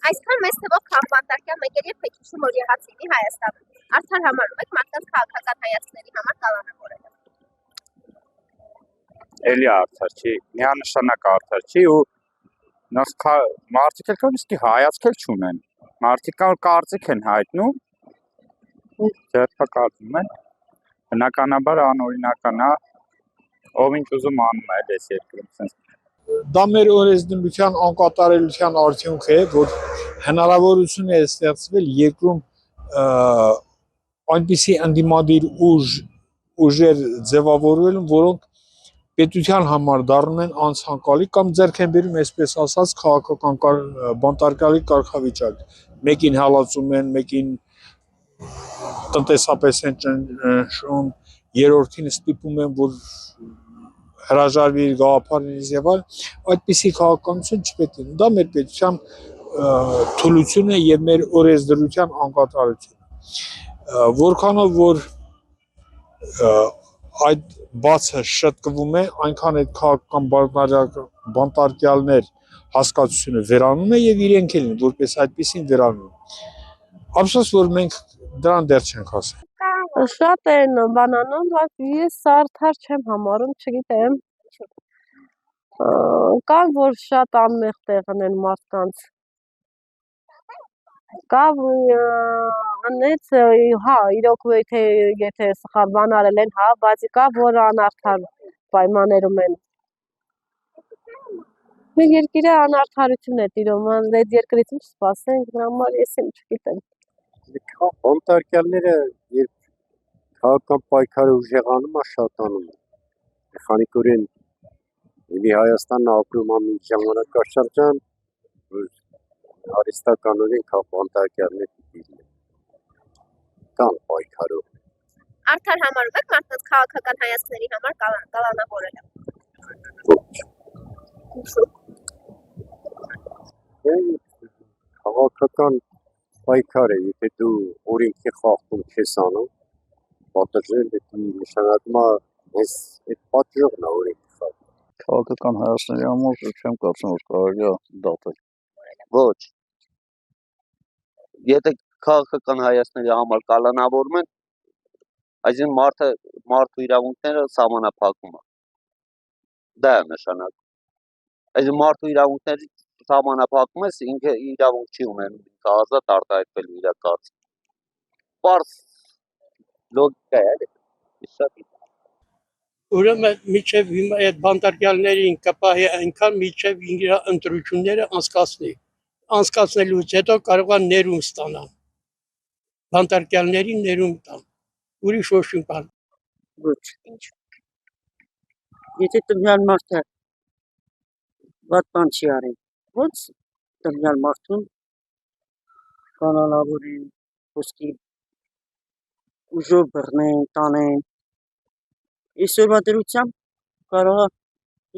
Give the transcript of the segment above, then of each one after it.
Այսքան մեծ թվով քաղաքապետարան մեկ երբեք հիշում որ եղած լինի Հայաստանում։ Արդար համարում եք մարդկանց քաղաքական հայացքների համար կալանավորելը։ Էլի արդար չի, միանշանակ արդար չի ու մարդիկ էլ կան հայացք էլ չունեն։ Մարդիկ կարծիք են հայտնում ու ձերբակալվում են։ Բնականաբար անօրինական է, ով ինչ ուզում անում է այս երկրում։ Դա մեր օրենսդրության անկատարելության արդյունք է, որ հնարավորություն է ստեղծվել երկրում այնպիսի ընդդիմադիր ուժեր ձևավորվելու, որոնք պետության համար դառնում են անցանկալի կամ ձեռք են բերում, այսպես ասած, քաղաքական բանտարկյալի կարգավիճակ։ Մեկին հալածում են, մեկին տնտեսապես են ճնշում, երրորդին ստիպում են, որ հրաժարվի իր գաղափարներից եւ այլն, այդպիսի քաղաքականություն չպետք է։ Դա մեր պետության թուլություն է եւ մեր օրենսդրության անկատարությունը։ Որքանով որ այդ բացը շտկվում է, այնքան այդ քաղաքական բանտարկյալներ հասկացությունը վերանում է եւ իրենք էլ որպես այդպեսին վերանում։ Ափսոս որ մենք դրան դեռ չենք հասել։ Շատ են բանանում, բայց ես արդար չեմ համարում, չգիտեմ։ Կան որ շատ անմեղ տեղն են մարդկանց։ Կա անեց, հա, իրոք եթե սխալ բան արել են, հա, բայց կա որ անարդար պայմաններում են։ Մեր երկիրը անարդարություն է տիրում, այդ երկրից ինչ սպասենք, դրա համար ես չգիտեմ։ Բանտարկյալները երբ քաղաքական պայքարը ուժեղանում է, շատանում է։ Մեխանիկորեն էլի Հայաստանն ապրում է մի ժամանակաշրջան, որ արհեստականորեն բանտարկյալներ դիտել կան պայքարով։ Արդար համարում եք մարդկանց քաղաքական հայացքների համար կալանավորելը։ Քաղաքական պայքար է, եթե դու օրենքի խախտում չես անում, պատժել դեպի նշանակում է այս այդ պատժողն է օրենքի խախտում։ Քաղաքական հայացքների համար չեմ կարծում որ կարելի է դատել։ Ոչ։ Եթե քաղաքական հայացքների համար կալանավորում են, այսինքն մարդու իրավունքները սահմանափակում է։ Դա է նշանակում։ Այսինքն մարդու իրավունքների սահմանափակում ես, ինքը իրավունք չի ունենում, ինքը ազատ արտահայտվել իր կարծիքը։ Պարզ լոգիկա է, շատ Ուրեմն միջև հիմա այդ բանտարկյալներին կպահի այնքան միջև իր ընտրությունները անցկացնի։ Անցկացնելուց հետո կարող է ներում ստանալ։ Բանտարկյալներին ներում տան։ Ուրիշ ոչ մի բան։ Ոչ։ Եթե տվյալ մարդը վատ բան չի արել, ոնց տվյալ մարդուն կանոնավորեն, ոսկի ուժով բռնեն, տանեն։ Այսօրվա դրությամբ կարող է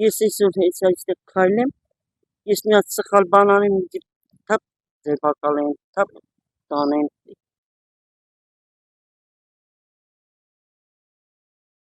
ես այսօր այստեղ քայլեմ, ես մի հատ սխալ բան անեմ, թափ ձերբակալեն, թափ տանեն,